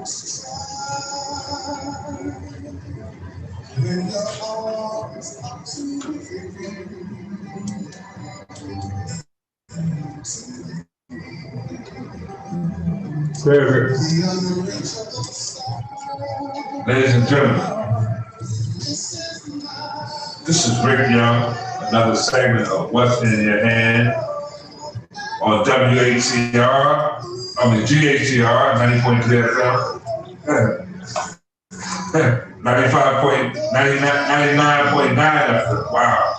Ladies and gentlemen, this is Rick Young, another segment of What's in Your Hand on WHCR, GHCR, 90.3 FM, 99.9 FM. Wow.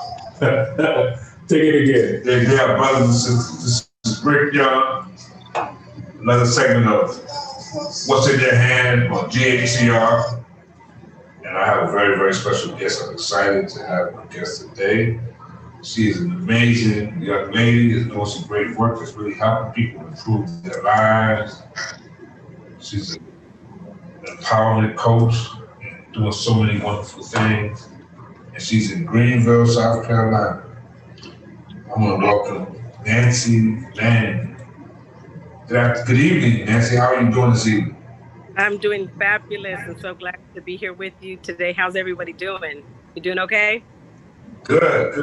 Take it again. Yeah, brothers and sisters, this is Rick Young, another segment of What's in Your Hand on GHCR. And I have a very, very special guest. I'm excited to have my guest today. She is an amazing young lady, is doing some great work that's really helping people improve their lives. She's an empowerment coach and doing so many wonderful things. And she's in Greenville, South Carolina. I'm gonna welcome Nancy Manning. Good evening, Nancy. How are you doing this evening? I'm doing fabulous and so glad to be here with you today. How's everybody doing? You doing okay? Good.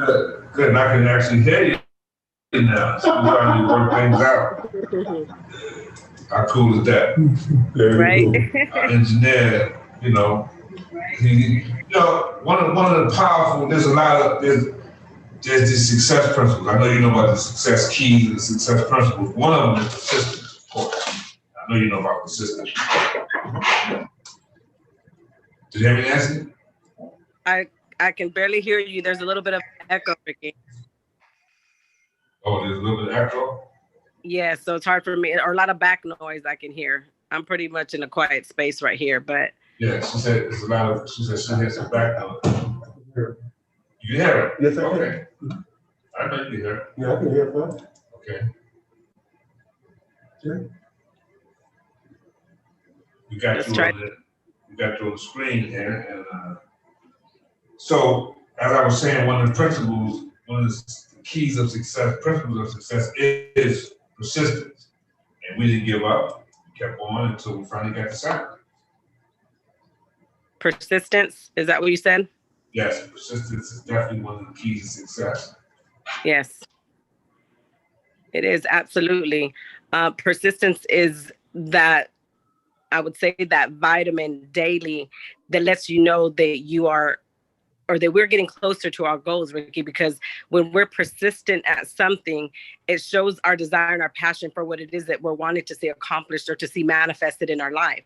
And I can actually hear you now. So we're trying to work things out. How cool is that? Right. Cool. Our engineer, one of the powerful, there's these success principles. I know you know about the success keys and the success principles. One of them is persistence, of course. I know you know about persistence. Did you hear me, Nancy? I can barely hear you. There's a little bit of echo, Ricky. Oh, there's a little bit of echo? Yeah, so it's hard for me, or a lot of back noise I can hear. I'm pretty much in a quiet space right here, but. Yeah, she said it's a lot of, she hears some back noise. You can hear it? Yes, I can. Okay. I know you can hear it. Yeah, I can hear it. Okay. Yeah. We got you on the screen here, and so as I was saying, one of the keys of success, principles of success is persistence, and we didn't give up. We kept on until we finally got the second. Persistence, is that what you said? Yes, persistence is definitely one of the keys to success. Yes, it is absolutely. Persistence is that. I would say that vitamin daily that lets you know that you are, or that we're getting closer to our goals, Ricky, because when we're persistent at something, it shows our desire and our passion for what it is that we're wanting to see accomplished or to see manifested in our life.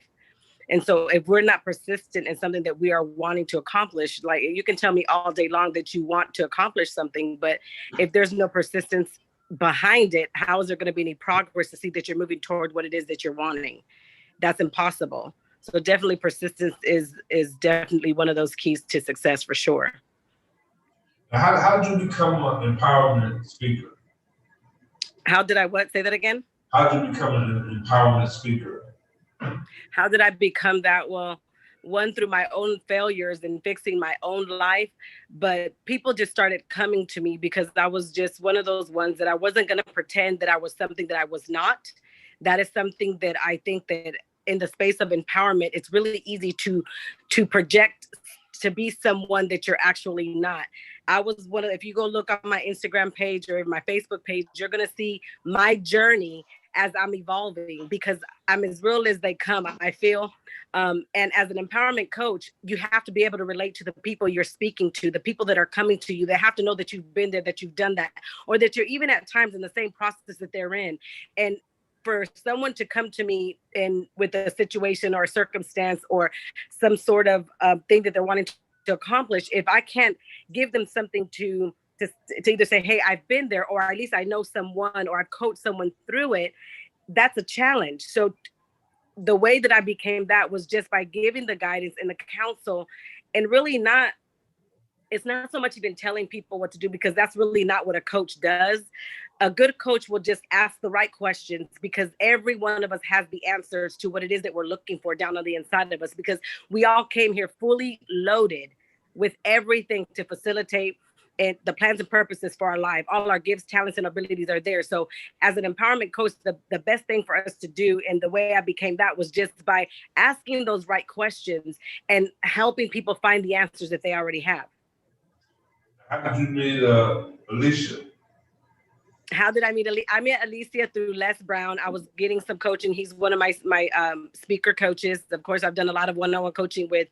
And so if we're not persistent in something that we are wanting to accomplish, like you can tell me all day long that you want to accomplish something, but if there's no persistence behind it, how is there going to be any progress to see that you're moving toward what it is that you're wanting? That's impossible. So definitely persistence is definitely one of those keys to success for sure. Now, how did you become an empowerment speaker? How did I what? Say that again? How did you become an empowerment speaker? How did I become that? Well, one, through my own failures and fixing my own life, but people just started coming to me because I was just one of those ones that I wasn't going to pretend that I was something that I was not. That is something that I think that in the space of empowerment, it's really easy to project to be someone that you're actually not. I was one of, if you go look on my Instagram page or my Facebook page, you're going to see my journey as I'm evolving because I'm as real as they come, I feel. And as an empowerment coach, you have to be able to relate to the people you're speaking to, the people that are coming to you. They have to know that you've been there, that you've done that, or that you're even at times in the same process that they're in. And for someone to come to me with a situation or a circumstance or some sort of thing that they're wanting to accomplish, if I can't give them something to either say, hey, I've been there, or at least I know someone, or I've coached someone through it, that's a challenge. So the way that I became that was just by giving the guidance and the counsel, and really it's not so much even telling people what to do, because that's really not what a coach does. A good coach will just ask the right questions, because every one of us has the answers to what it is that we're looking for down on the inside of us, because we all came here fully loaded with everything to facilitate and the plans and purposes for our life. All our gifts, talents, and abilities are there. So as an empowerment coach, the best thing for us to do, and the way I became that, was just by asking those right questions and helping people find the answers that they already have. How did you meet Alicia? How did I meet Alicia? I met Alicia through Les Brown. I was getting some coaching. He's one of my speaker coaches. Of course, I've done a lot of one-on-one coaching with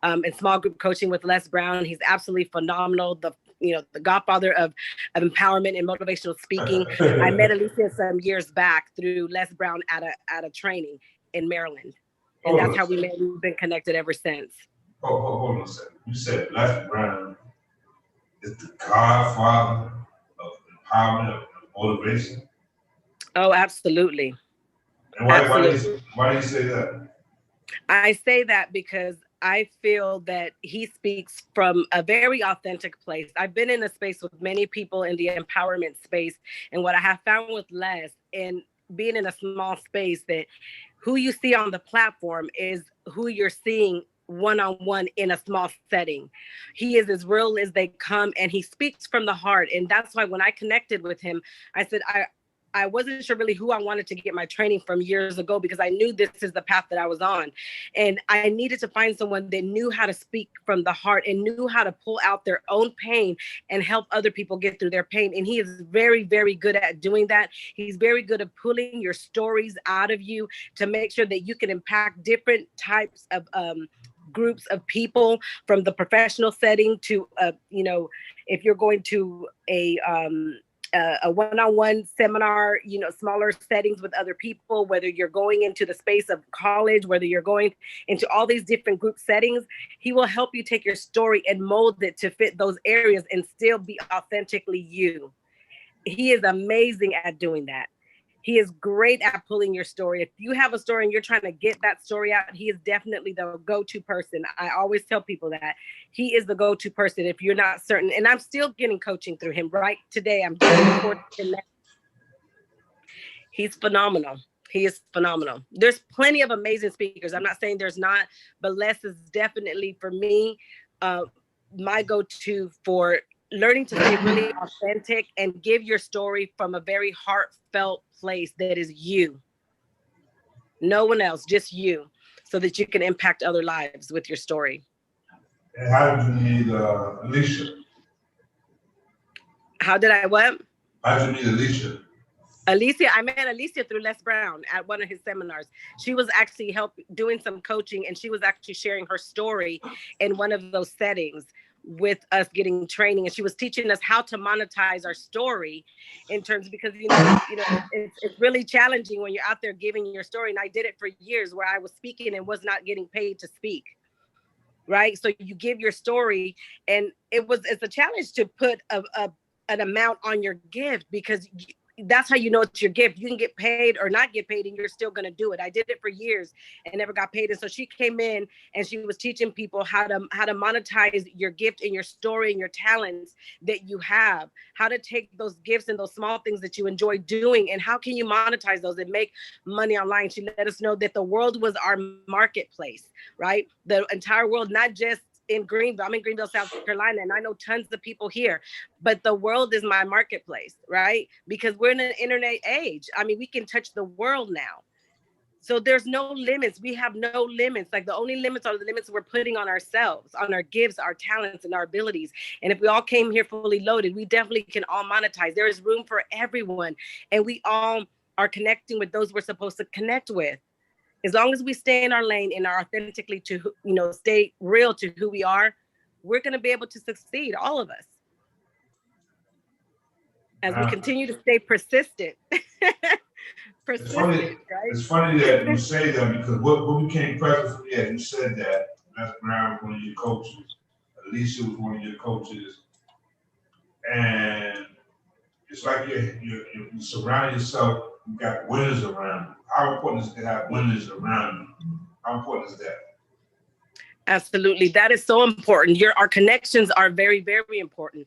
and small group coaching with Les Brown. He's absolutely phenomenal. The godfather of empowerment and motivational speaking. I met Alicia some years back through Les Brown at a training in Maryland, and that's how we met. We've been connected ever since. Hold on a second. You said Les Brown is the godfather of empowerment, of motivation? Oh, absolutely. And why do you say that? I say that because I feel that he speaks from a very authentic place. I've been in a space with many people in the empowerment space, and what I have found with Les, and being in a small space, that who you see on the platform is who you're seeing one-on-one in a small setting. He is as real as they come, and he speaks from the heart. And that's why when I connected with him, I said, I wasn't sure really who I wanted to get my training from years ago, because I knew this is the path that I was on. And I needed to find someone that knew how to speak from the heart and knew how to pull out their own pain and help other people get through their pain. And he is very, very good at doing that. He's very good at pulling your stories out of you to make sure that you can impact different types of groups of people, from the professional setting to, if you're going to a one-on-one seminar, smaller settings with other people, whether you're going into the space of college, whether you're going into all these different group settings, he will help you take your story and mold it to fit those areas and still be authentically you. He is amazing at doing that. He is great at pulling your story. If you have a story and you're trying to get that story out, he is definitely the go-to person. I always tell people that he is the go-to person if you're not certain. And I'm still getting coaching through him right today. I'm getting coaching. He's phenomenal. He is phenomenal. There's plenty of amazing speakers. I'm not saying there's not, but Les is definitely, for me, my go-to for learning to stay really authentic and give your story from a very heartfelt place that is you. No one else, just you, so that you can impact other lives with your story. And how did you meet Alicia? How did I what? How did you meet Alicia? I met Alicia through Les Brown at one of his seminars. She was actually doing some coaching, and she was actually sharing her story in one of those settings with us getting training, and she was teaching us how to monetize our story in terms, because it's really challenging when you're out there giving your story. And I did it for years, where I was speaking and was not getting paid to speak. Right? So you give your story, and it's a challenge to put an amount on your gift, because that's how you know it's your gift. You can get paid or not get paid, and you're still going to do it. I did it for years and never got paid. And so she came in and she was teaching people how to monetize your gift and your story and your talents that you have, how to take those gifts and those small things that you enjoy doing, and how can you monetize those and make money online. She let us know that the world was our marketplace, right? The entire world, not just in Greenville. I'm in Greenville, South Carolina, and I know tons of people here, but the world is my marketplace, right? Because we're in an internet age. I mean, we can touch the world now. So there's no limits. We have no limits. Like, the only limits are the limits we're putting on ourselves, on our gifts, our talents, and our abilities. And if we all came here fully loaded, we definitely can all monetize. There is room for everyone. And we all are connecting with those we're supposed to connect with. As long as we stay in our lane and are authentically stay real to who we are, we're going to be able to succeed, all of us. As we continue to stay persistent. Persistent, right? It's funny that you say that, because what became present for me as you said that, Les Brown was one of your coaches, Alicia was one of your coaches, and it's like you surround yourself, you got winners around you. How important is it to have winners around you? How important is that? Absolutely. That is so important. Our connections are very, very important.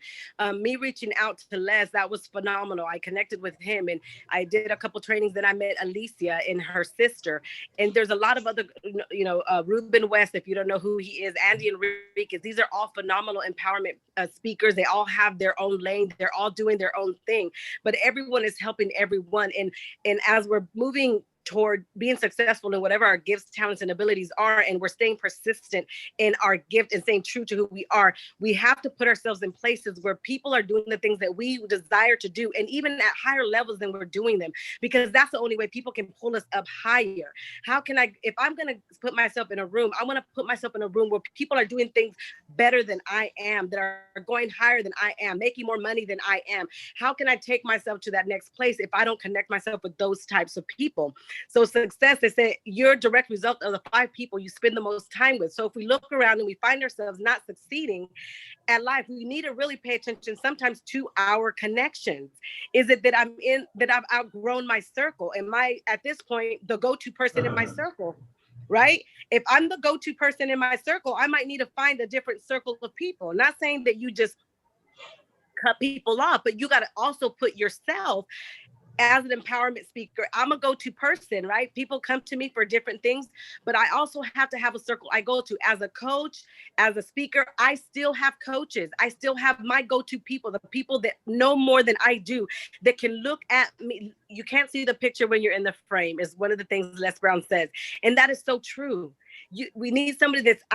Me reaching out to Les, that was phenomenal. I connected with him and I did a couple trainings. Then I met Alicia and her sister. And there's a lot of other, Ruben West, if you don't know who he is, Andy Enriquez. These are all phenomenal empowerment speakers. They all have their own lane. They're all doing their own thing, but everyone is helping everyone. And as we're moving toward being successful in whatever our gifts, talents, and abilities are, and we're staying persistent in our gift and staying true to who we are, we have to put ourselves in places where people are doing the things that we desire to do, and even at higher levels than we're doing them, because that's the only way people can pull us up higher. How can I, if I'm going to put myself in a room, I want to put myself in a room where people are doing things better than I am, that are going higher than I am, making more money than I am. How can I take myself to that next place if I don't connect myself with those types of people? So success, they say, you're a direct result of the 5 people you spend the most time with. So if we look around and we find ourselves not succeeding at life, we need to really pay attention sometimes to our connections. Is it that I've outgrown my circle? Am I at this point the go-to person in my circle? Right? If I'm the go-to person in my circle, I might need to find a different circle of people. Not saying that you just cut people off, but you got to also put yourself as an empowerment speaker. I'm a go-to person, right? People come to me for different things, but I also have to have a circle I go to. As a coach, as a speaker, I still have coaches. I still have my go-to people, the people that know more than I do, that can look at me. You can't see the picture when you're in the frame, is one of the things Les Brown says. And that is so true. We need somebody that's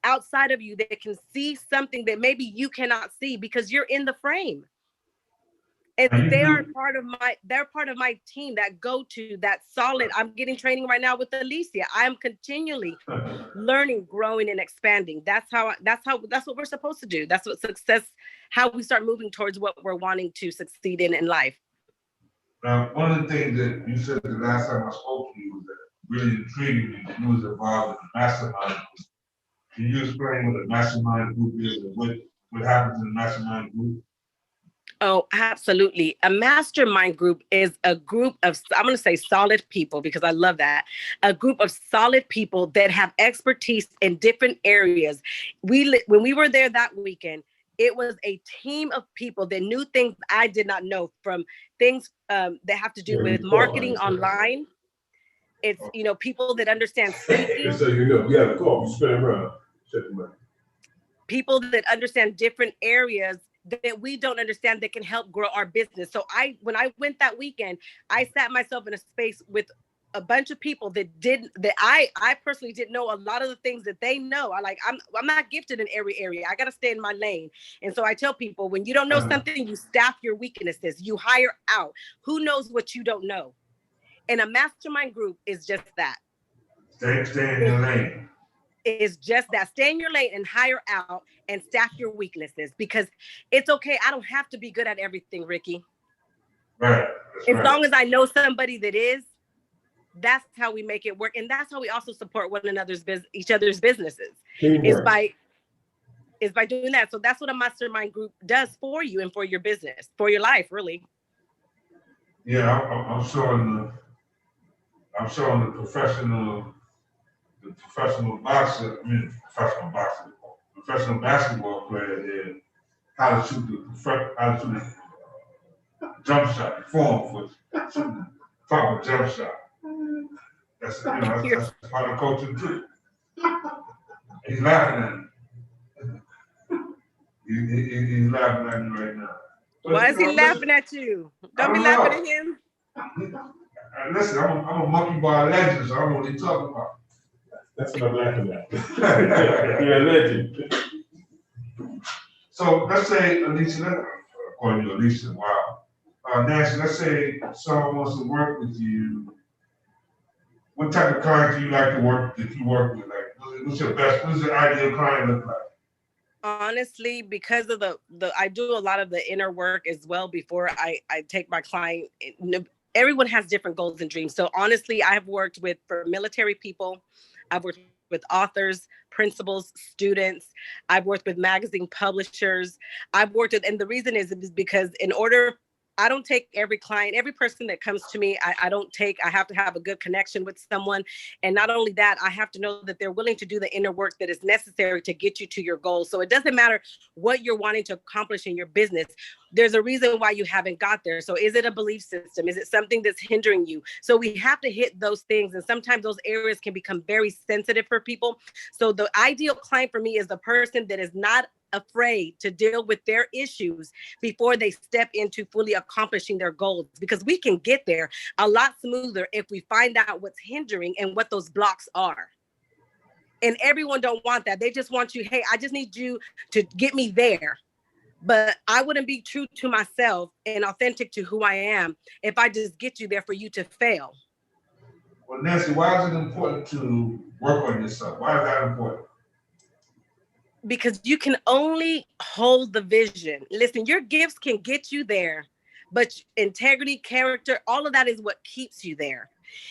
outside of you, that can see something that maybe you cannot see because you're in the frame. And they're part of my team, that go to, that solid. I'm getting training right now with Alicia. I'm continually learning, growing, and expanding. That's what we're supposed to do. That's what success, how we start moving towards what we're wanting to succeed in life. Now, one of the things that you said the last time I spoke to you was that really intrigued me, that you was involved in the mastermind group. Can you explain what a mastermind group is and what happens in the mastermind group? Oh, absolutely. A mastermind group is a group of, I'm going to say solid people, because I love that. A group of solid people that have expertise in different areas. When we were there that weekend, it was a team of people that knew things I did not know, from things that have to do with marketing online. It's, people that understand speaking. So you have a call, you spin around, check them out. People that understand different areas that we don't understand, that can help grow our business. So when I went that weekend, I sat myself in a space with a bunch of people that I personally didn't know a lot of the things that they know. I'm not gifted in every area. I got to stay in my lane. And so I tell people, when you don't know something, you staff your weaknesses, you hire out. Who knows what you don't know? And a mastermind group is just that. Stay in your lane. Is just that. Stay in your lane and hire out and staff your weaknesses, because it's okay. I don't have to be good at everything, Ricky. Right. As long as I know somebody that is, that's how we make it work. And that's how we also support each other's businesses, is by doing that. So that's what a mastermind group does for you and for your business, for your life, really. Yeah, I'm showing the professional basketball player there how to shoot the jump shot, the form for shooting the proper jump shot. That's part of coaching too. He's laughing at me. He's laughing at me right now. But, why is he laughing at you? Don't be laughing at him. Listen, I'm a monkey bar legend, so I don't know what he's talking about. That's what I'm laughing at. You're a legend. So let's say, Alicia, according to Alicia, wow. Nancy, let's say someone wants to work with you. What type of client do you like to work with? Like, what's your ideal client look like? Honestly, because of I do a lot of the inner work as well before I take my client. Everyone has different goals and dreams. So honestly, I have worked for military people. I've worked with authors, principals, students. I've worked with magazine publishers. I've worked with, and the reason is because in order I don't take every client, every person that comes to me. I have to have a good connection with someone. And not only that, I have to know that they're willing to do the inner work that is necessary to get you to your goals. So it doesn't matter what you're wanting to accomplish in your business. There's a reason why you haven't got there. So is it a belief system? Is it something that's hindering you? So we have to hit those things. And sometimes those areas can become very sensitive for people. So the ideal client for me is the person that is not afraid to deal with their issues before they step into fully accomplishing their goals, because we can get there a lot smoother if we find out what's hindering and what those blocks are. And everyone don't want that. They just want you, hey, I just need you to get me there. But I wouldn't be true to myself and authentic to who I am if I just get you there for you to fail. Well, Nancy, why is it important to work on yourself? Why is that important? Because you can only hold the vision. Listen, your gifts can get you there, but integrity, character, all of that is what keeps you there.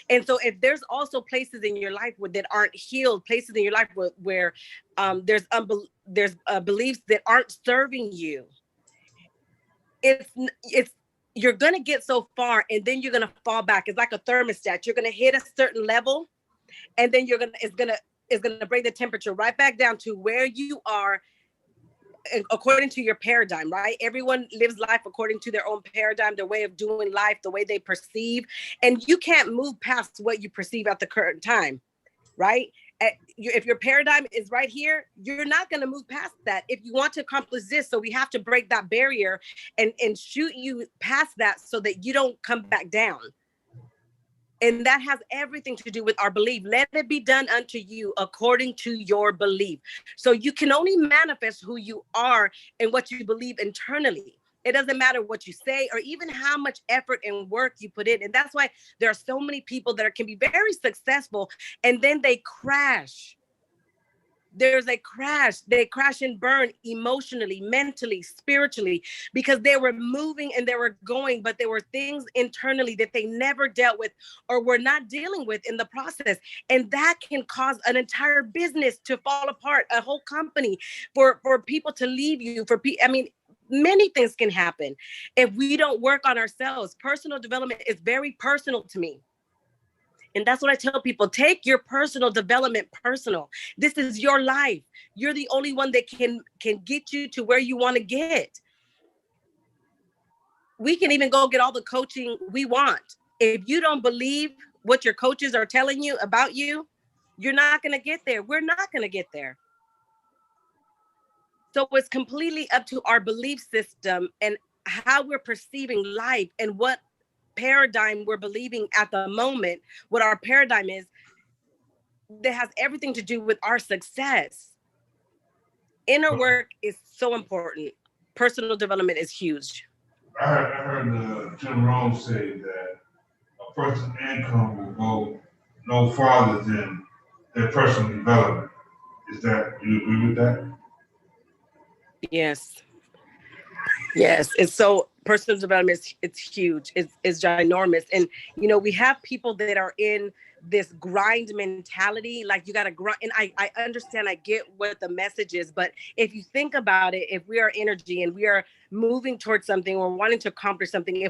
And so if there's also places in your life that aren't healed, places in your life where there's beliefs that aren't serving you, it's you're going to get so far and then you're going to fall back. It's like a thermostat. You're going to hit a certain level and then it's going to bring the temperature right back down to where you are according to your paradigm, right? Everyone lives life according to their own paradigm, their way of doing life, the way they perceive. And you can't move past what you perceive at the current time, right? If your paradigm is right here, you're not going to move past that if you want to accomplish this. So we have to break that barrier and shoot you past that so that you don't come back down. And that has everything to do with our belief. Let it be done unto you according to your belief. So you can only manifest who you are and what you believe internally. It doesn't matter what you say or even how much effort and work you put in. And that's why there are so many people that can be very successful and then they crash. There's a crash. They crash and burn emotionally, mentally, spiritually, because they were moving and they were going, but there were things internally that they never dealt with or were not dealing with in the process. And that can cause an entire business to fall apart, a whole company, for people to leave you, many things can happen if we don't work on ourselves. Personal development is very personal to me. And that's what I tell people. Take your personal development personal. This is your life. You're the only one that can get you to where you want to get. We can even go get all the coaching we want. If you don't believe what your coaches are telling you about you, you're not going to get there. We're not going to get there. So it's completely up to our belief system and how we're perceiving life and what paradigm we're believing at the moment, what our paradigm is, that has everything to do with our success. Inner work is so important. Personal development is huge. I heard Jim Rohn say that a person's income will go no farther than their personal development. Do you agree with that? Yes. It's so personal development it's huge. It's ginormous. And we have people that are in this grind mentality, like you got to grind. And I understand, I get what the message is, but if you think about it, if we are energy and we are moving towards something or wanting to accomplish something,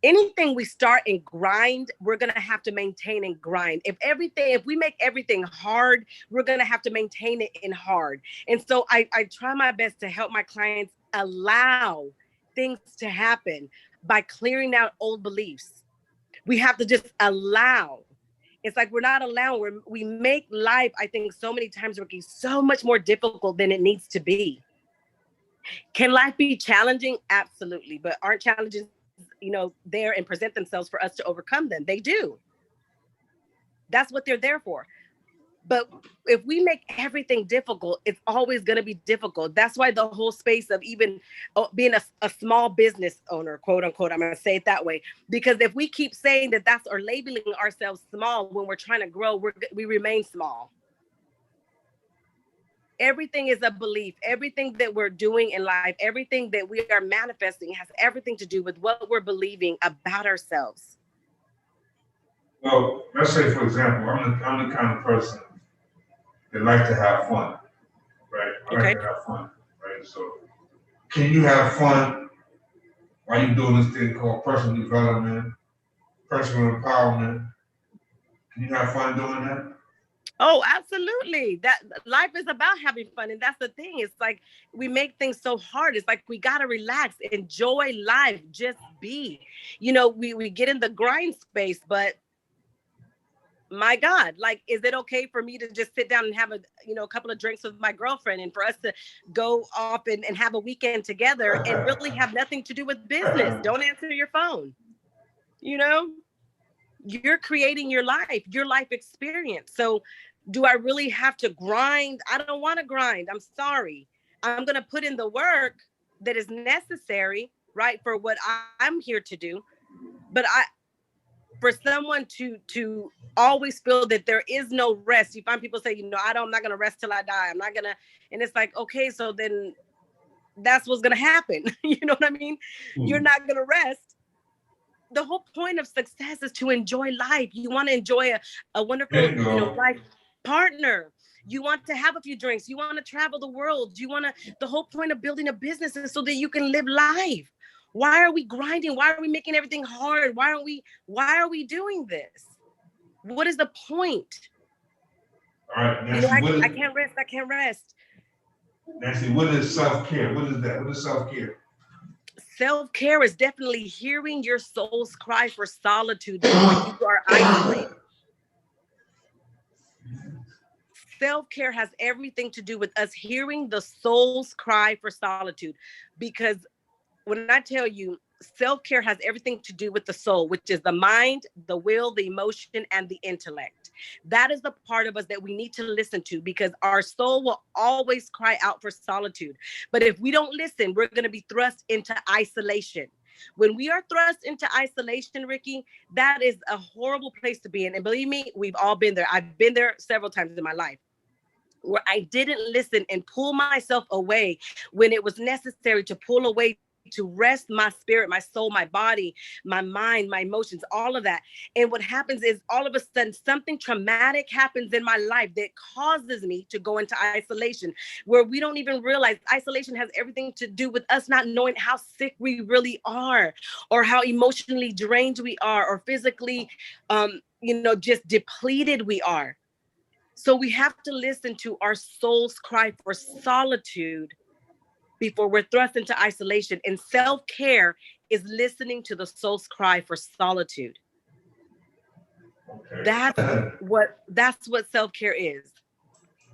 anything we start and grind, we're going to have to maintain and grind. If we make everything hard, we're going to have to maintain it in hard. And so I try my best to help my clients allow things to happen by clearing out old beliefs. We have to just allow. It's like we're not allowing. We make life, I think, so many times working so much more difficult than it needs to be. Can life be challenging? Absolutely. But aren't challenges there and present themselves for us to overcome them? They do. That's what they're there for. But if we make everything difficult, it's always going to be difficult. That's why the whole space of even being a small business owner, quote unquote, I'm going to say it that way, because if we keep saying that's or labeling ourselves small when we're trying to grow, we remain small. Everything is a belief. Everything that we're doing in life, everything that we are manifesting has everything to do with what we're believing about ourselves. Well, let's say, for example, I'm the kind of person that like to have fun, right? I like to have fun, right? So can you have fun while you're doing this thing called personal development, personal empowerment. Can you have fun doing that? Oh, absolutely. That life is about having fun. And that's the thing. It's like we make things so hard. It's like we gotta relax, enjoy life, just be. You know, we get in the grind space, but my God, like, is it okay for me to just sit down and have a couple of drinks with my girlfriend and for us to go off and have a weekend together and really have nothing to do with business? Don't answer your phone. You know, you're creating your life experience. So do I really have to grind? I don't want to grind. I'm sorry. I'm going to put in the work that is necessary, right, for what I'm here to do. But for someone to always feel that there is no rest. You find people say, I'm not gonna rest till I die. I'm not gonna, and it's like, okay, so then that's what's gonna happen. You know what I mean? You're not gonna rest. The whole point of success is to enjoy life. You want to enjoy a wonderful, life partner. You want to have a few drinks. You want to travel the world. The whole point of building a business is so that you can live life. Why are we grinding? Why are we making everything hard? Why are we doing this? What is the point? All right, Nancy, I can't rest. Nancy, what is self-care? What is that? What is self-care? Self-care is definitely hearing your soul's cry for solitude when you are isolated. Self-care has everything to do with us hearing the soul's cry for solitude, because when I tell you, self-care has everything to do with the soul, which is the mind, the will, the emotion, and the intellect. That is the part of us that we need to listen to, because our soul will always cry out for solitude. But if we don't listen, we're going to be thrust into isolation. When we are thrust into isolation, Ricky, that is a horrible place to be in. And believe me, we've all been there. I've been there several times in my life, where I didn't listen and pull myself away when it was necessary to pull away to rest my spirit, my soul, my body, my mind, my emotions, all of that. And what happens is all of a sudden something traumatic happens in my life that causes me to go into isolation, where we don't even realize isolation has everything to do with us not knowing how sick we really are, or how emotionally drained we are, or physically, just depleted we are. So we have to listen to our soul's cry for solitude before we're thrust into isolation. And self-care is listening to the soul's cry for solitude. Okay. That's what self-care is.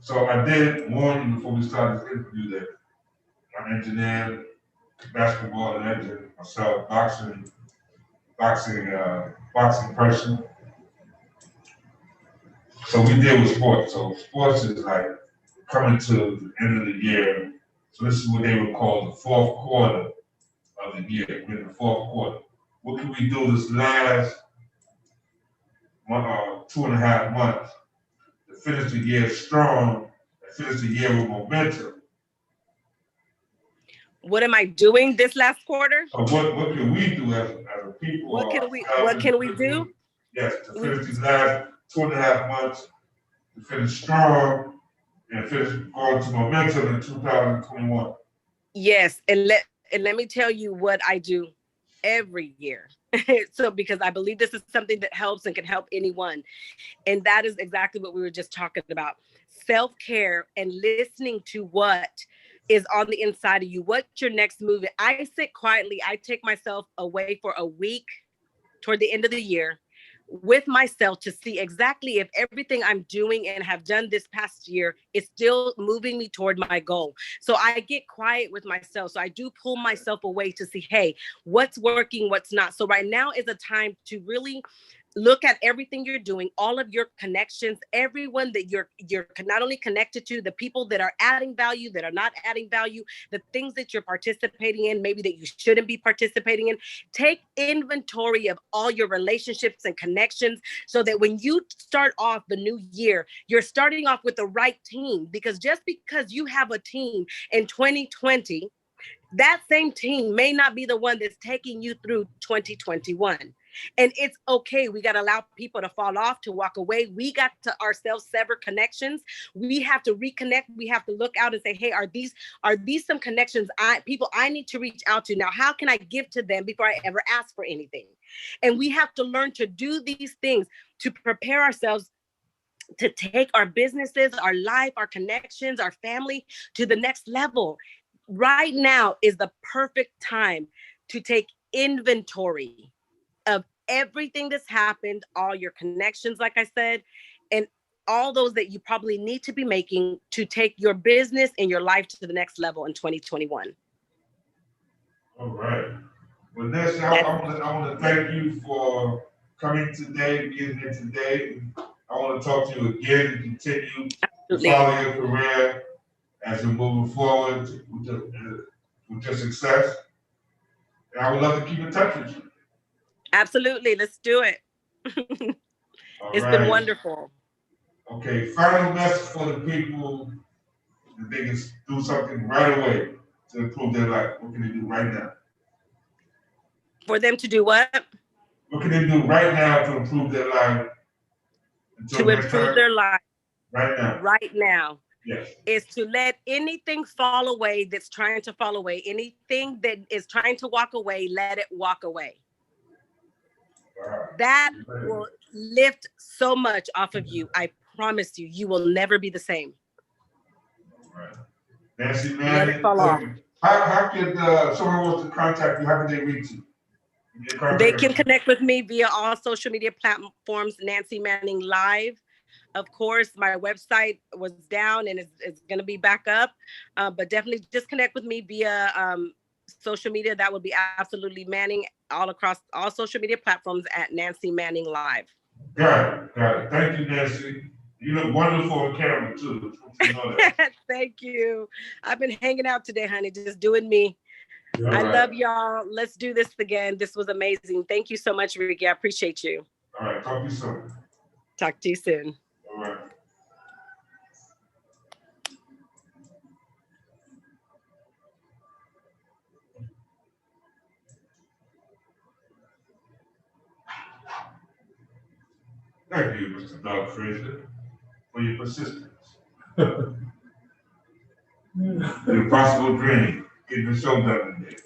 So I did warn you before we started this interview that I'm engineer, basketball legend, myself, boxing person. So we deal with sports. So sports is like coming to the end of the year. So this is what they would call the fourth quarter of the year. We're in the fourth quarter. What can we do this last 2.5 months to finish the year strong and finish the year with momentum? What am I doing this last quarter? So what can we do as a people? What can we do? Yes, to finish these last 2.5 months, to finish strong and finish going to momentum in 2021. Yes, and let me tell you what I do every year. So, because I believe this is something that helps and can help anyone. And that is exactly what we were just talking about. Self-care and listening to what is on the inside of you. What's your next move? I sit quietly. I take myself away for a week toward the end of the year with myself to see exactly if everything I'm doing and have done this past year is still moving me toward my goal. So I get quiet with myself. So I do pull myself away to see, hey, what's working, what's not. So right now is a time to really look at everything you're doing, all of your connections, everyone that you're not only connected to, the people that are adding value, that are not adding value, the things that you're participating in, maybe that you shouldn't be participating in. Take inventory of all your relationships and connections, so that when you start off the new year, you're starting off with the right team. Because just because you have a team in 2020, that same team may not be the one that's taking you through 2021. And it's okay. We got to allow people to fall off, to walk away. We got to ourselves sever connections. We have to reconnect. We have to look out and say, hey, are these some connections people I need to reach out to? Now, how can I give to them before I ever ask for anything? And we have to learn to do these things to prepare ourselves to take our businesses, our life, our connections, our family to the next level. Right now is the perfect time to take inventory of everything that's happened, all your connections, like I said, and all those that you probably need to be making to take your business and your life to the next level in 2021. All right. Well, Nancy, I want to thank you for coming today, being here today. I want to talk to you again and continue to follow your career as you're moving forward with your success. And I would love to keep in touch with you. Absolutely. Let's do it. It's been wonderful. Okay, final message for the people that they can do something right away to improve their life. What can they do right now? For them to do what? What can they do right now to improve their life? To improve their life. Right now. Right now. Yes. Is to let anything fall away that's trying to fall away. Anything that is trying to walk away, let it walk away. Wow. That will lift so much off of you. I promise you, you will never be the same. All right. Nancy, man, let it fall off. How can someone wants to contact you? How can they reach you? They can connect with me via all social media platforms, Nancy Manning Live. Of course, my website was down and it's going to be back up, but definitely just connect with me via social media. That would be absolutely Manning all across all social media platforms at Nancy Manning Live. Got it. Thank you, Nancy. You look wonderful on camera too. You know that. Thank you. I've been hanging out today, honey, just doing me. I love y'all. Let's do this again. This was amazing. Thank you so much, Ricky. I appreciate you. All right. Talk to you soon. Talk to you soon. All right. Thank you, Mr. Doug Fraser, for your persistence. The impossible dream, getting the show done today.